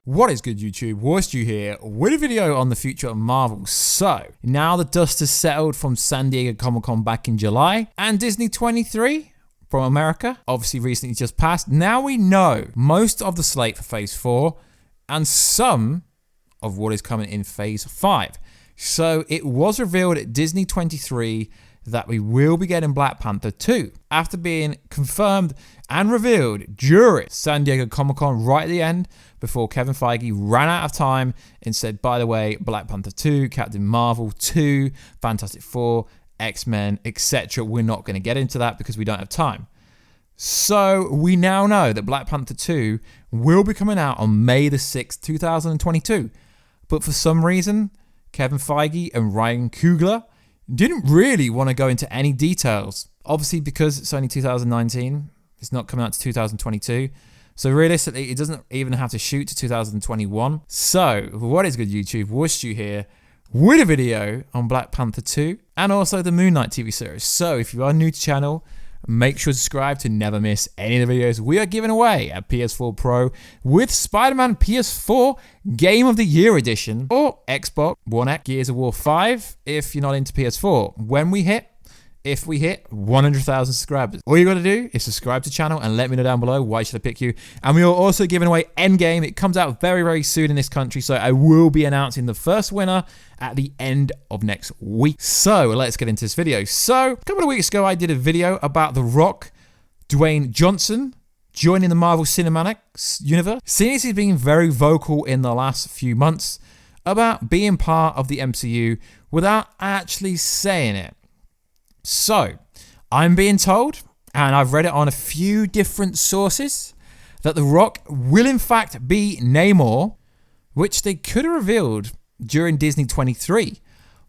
What is good, YouTube? Warstu here with a video on the future of Marvel. So, now the dust has settled from San Diego Comic-Con back in July, and Disney 23 from America, obviously recently just passed. Now we know most of the slate for Phase 4 and some of what is coming in Phase 5. So, it was revealed at Disney 23 that we will be getting Black Panther 2 after being confirmed and revealed during San Diego Comic-Con right at the end before Kevin Feige ran out of time and said, by the way, Black Panther 2, Captain Marvel 2, Fantastic Four, X-Men, etc. We're not going to get into that because we don't have time. So we now know that Black Panther 2 will be coming out on May the 6th, 2022. But for some reason, Kevin Feige and Ryan Coogler didn't really want to go into any details. Obviously, because it's only 2019, it's not coming out to 2022. So realistically, it doesn't even have to shoot to 2021. So what is good, YouTube? Warstu here with a video on Black Panther 2 and also the MoonKnight TV series. So if you are new to the channel, make sure to subscribe to never miss any of the videos we are giving away at PS4 Pro with Spider-Man PS4 Game of the Year Edition or Xbox One X Gears of War 5 if you're not into PS4. If we hit 100,000 subscribers, all you got to do is subscribe to the channel and let me know down below why should I pick you. And we are also giving away EndGame. It comes out very, very soon in this country, so I will be announcing the first winner at the end of next week. So let's get into this video. So a couple of weeks ago, I did a video about The Rock, Dwayne Johnson, joining the Marvel Cinematic Universe. Seeing as he's been very vocal in the last few months about being part of the MCU without actually saying it. So, I'm being told, and I've read it on a few different sources, that The Rock will in fact be Namor, which they could have revealed during Disney 23.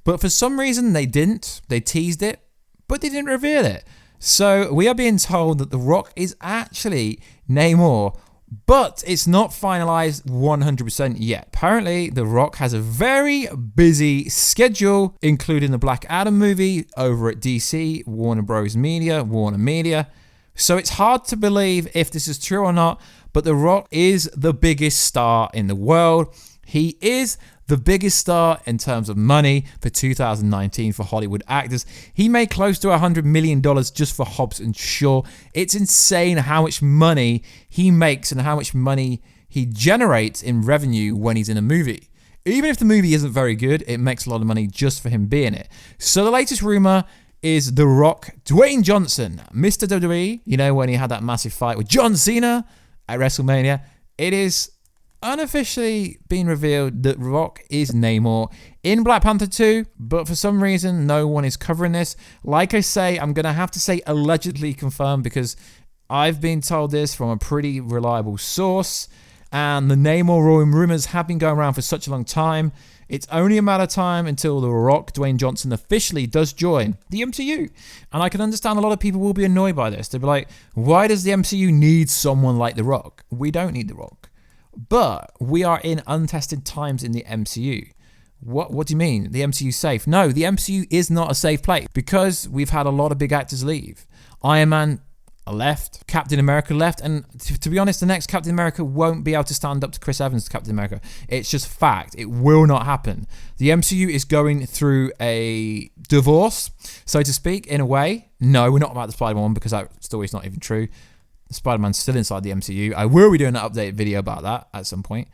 But for some reason they didn't. They teased it, but they didn't reveal it. So, we are being told that The Rock is actually Namor, but it's not finalized 100% yet. Apparently, The Rock has a very busy schedule, including the Black Adam movie over at DC, Warner Media. So it's hard to believe if this is true or not, but The Rock is the biggest star in the world. He is the biggest star in terms of money for 2019 for Hollywood actors. He made close to $100 million just for Hobbs and Shaw. It's insane how much money he makes and how much money he generates in revenue when he's in a movie. Even if the movie isn't very good, it makes a lot of money just for him being it. So the latest rumor is The Rock, Dwayne Johnson, Mr. WWE, you know, when he had that massive fight with John Cena at WrestleMania. It is unofficially been revealed that Rock is Namor in Black Panther 2, but for some reason no one is covering this. Like I say, I'm gonna have to say allegedly confirmed because I've been told this from a pretty reliable source, and the Namor rumors have been going around for such a long time. It's only a matter of time until The Rock, Dwayne Johnson, officially does join the MCU. And I can understand a lot of people will be annoyed by this. They'll be like, why does the MCU need someone like The Rock? We don't need The Rock. But we are in untested times in the MCU. What do you mean? The MCU is safe? No, the MCU is not a safe place because we've had a lot of big actors leave. Iron Man left, Captain America left, and to be honest, the next Captain America won't be able to stand up to Chris Evans' Captain America. It's just fact. It will not happen. The MCU is going through a divorce, so to speak, in a way. No, we're not about the Spider-Man one because that story's not even true. Spider-Man's still inside the MCU. I will be doing an updated video about that at some point.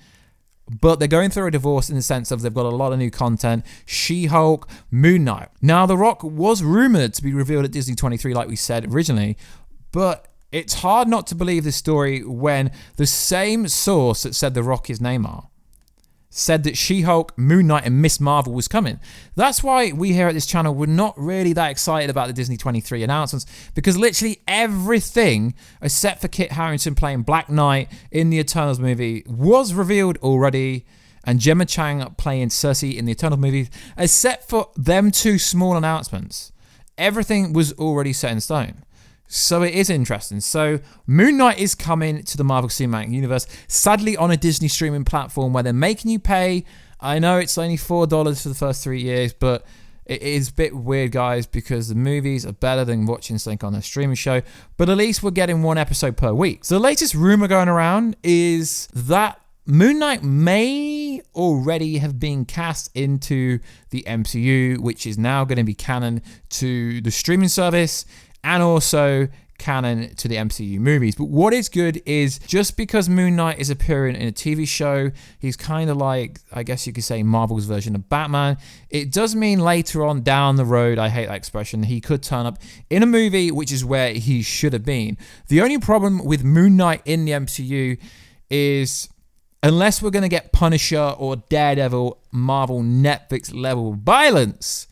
But they're going through a divorce in the sense of they've got a lot of new content. She-Hulk, MoonKnight. Now, The Rock was rumored to be revealed at Disney 23 like we said originally. But it's hard not to believe this story when the same source that said The Rock is Namor said that She-Hulk, Moon Knight, and Miss Marvel was coming. That's why we here at this channel were not really that excited about the Disney 23 announcements, because literally everything, except for Kit Harington playing Black Knight in the Eternals movie, was revealed already, and Gemma Chan playing Cersei in the Eternals movie, except for them two small announcements. Everything was already set in stone. So it is interesting. So Moon Knight is coming to the Marvel Cinematic Universe, sadly on a Disney streaming platform where they're making you pay. I know it's only $4 for the first 3 years, but it is a bit weird, guys, because the movies are better than watching something on a streaming show, but at least we're getting one episode per week. So the latest rumor going around is that Moon Knight may already have been cast into the MCU, which is now going to be canon to the streaming service and also canon to the MCU movies. But what is good is just because Moon Knight is appearing in a TV show, he's kind of like, I guess you could say, Marvel's version of Batman. It does mean later on down the road, I hate that expression, he could turn up in a movie, which is where he should have been. The only problem with Moon Knight in the MCU is, unless we're going to get Punisher or Daredevil Marvel Netflix level violence,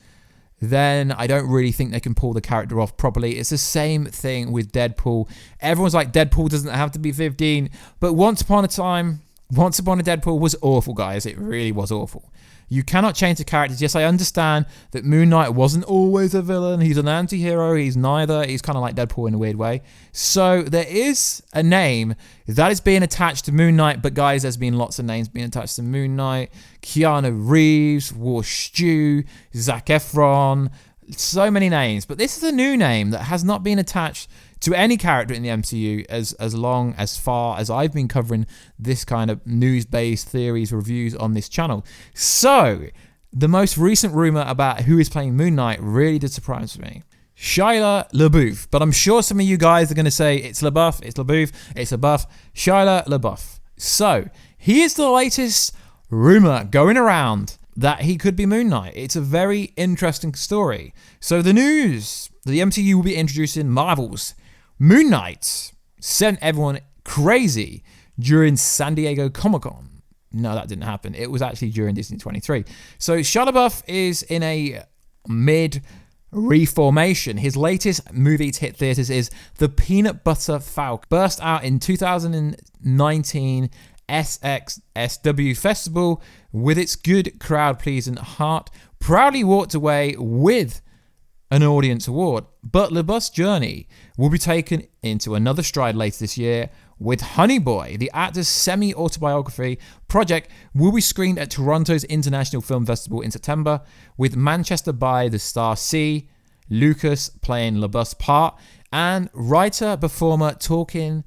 then I don't really think they can pull the character off properly. It's the same thing with Deadpool. Everyone's like, Deadpool doesn't have to be 15, but Once Upon a Deadpool was awful, guys. It really was awful. You cannot change the characters. Yes, I understand that Moon Knight wasn't always a villain. He's an anti-hero. He's neither. He's kind of like Deadpool in a weird way. So there is a name that is being attached to Moon Knight, but guys, there's been lots of names being attached to Moon Knight. Keanu Reeves, Warstu, Zac Efron, so many names. But this is a new name that has not been attached to any character in the MCU as far as I've been covering this kind of news-based theories, reviews on this channel. So, the most recent rumor about who is playing Moon Knight really did surprise me. Shia Labeouf. But I'm sure some of you guys are going to say, it's LaBeouf, it's Labeouf, it's LaBeouf. Shia Labeouf. So, he is the latest rumor going around that he could be Moon Knight. It's a very interesting story. So, the news, the MCU will be introducing Marvel's Moon Knight sent everyone crazy during San Diego Comic-Con. No, that didn't happen. It was actually during Disney 23. So Shia Labeouf is in a mid-reformation. His latest movie to hit theaters is The Peanut Butter Falcon. Burst out in 2019 SXSW Festival with its good crowd-pleasing heart. Proudly walked away with an audience award, but LaBeouf's journey will be taken into another stride later this year with Honey Boy. The actor's semi-autobiography project will be screened at Toronto's International Film Festival in September, with Manchester by the star C. Lucas playing LaBeouf's part, and writer-performer talking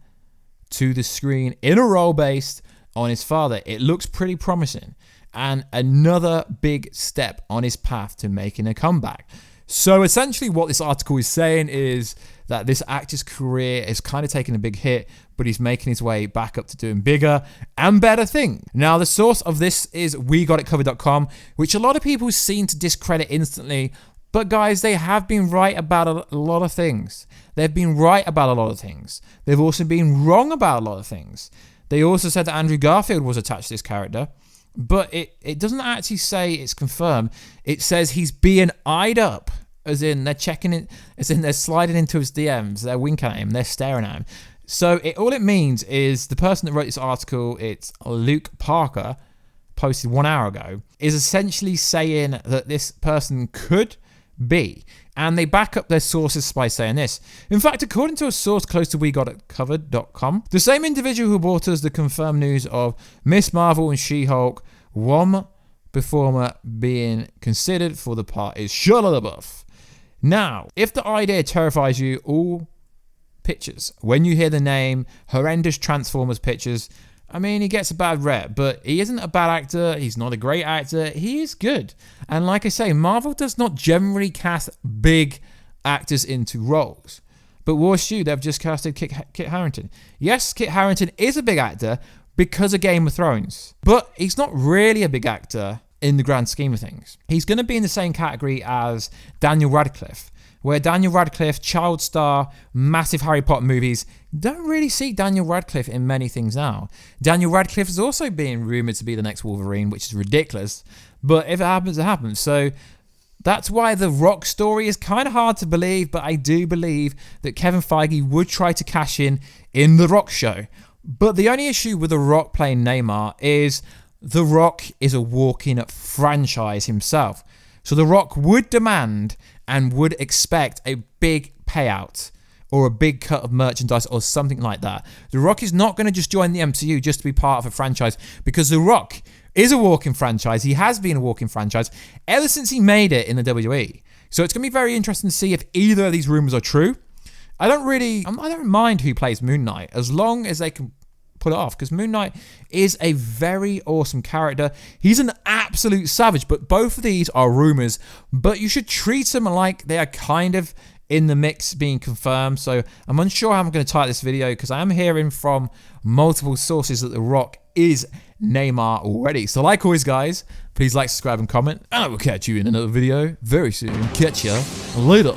to the screen in a role based on his father. It looks pretty promising, and another big step on his path to making a comeback. So essentially what this article is saying is that this actor's career is kind of taking a big hit, but he's making his way back up to doing bigger and better things. Now, the source of this is WeGotItCovered.com, which a lot of people seem to discredit instantly. But guys, they have been right about a lot of things. They've been right about a lot of things. They've also been wrong about a lot of things. They also said that Andrew Garfield was attached to this character, but it doesn't actually say it's confirmed. It says he's being eyed up, as in they're checking it, as in they're sliding into his DMs, they're winking at him, they're staring at him. So all it means is the person that wrote this article, it's Luke Parker, posted 1 hour ago, is essentially saying that this person could be. And they back up their sources by saying this. In fact, according to a source close to WeGotItCovered.com, the same individual who brought us the confirmed news of Miss Marvel and She-Hulk, one performer being considered for the part is Shia Labeouf. Now, if the idea terrifies you, all pictures, when you hear the name, horrendous Transformers pictures, I mean, he gets a bad rep, but he isn't a bad actor. He's not a great actor. He is good. And like I say, Marvel does not generally cast big actors into roles. But Warstu, they've just casted Kit Harington. Yes, Kit Harington is a big actor because of Game of Thrones. But he's not really a big actor in the grand scheme of things. He's going to be in the same category as Daniel Radcliffe, where Daniel Radcliffe, child star, massive Harry Potter movies, don't really see Daniel Radcliffe in many things now. Daniel Radcliffe is also being rumoured to be the next Wolverine, which is ridiculous, but if it happens, it happens. So that's why the Rock story is kind of hard to believe, but I do believe that Kevin Feige would try to cash in The Rock show. But the only issue with The Rock playing Namor is The Rock is a walking franchise himself. So The Rock would demand and would expect a big payout or a big cut of merchandise or something like that. The Rock is not going to just join the MCU just to be part of a franchise, because The Rock is a walking franchise. He has been a walking franchise ever since he made it in the WWE. So it's going to be very interesting to see if either of these rumors are true. I don't mind who plays Moon Knight, as long as they can pull it off, because Moon Knight is a very awesome character. He's an absolute savage, but both of these are rumors, but you should treat them like they are kind of in the mix being confirmed. So I'm unsure how I'm going to title this video, because I am hearing from multiple sources that The Rock is Namor already. So like always, guys, please like, subscribe, and comment, and I will catch you in another video very soon. Catch ya later.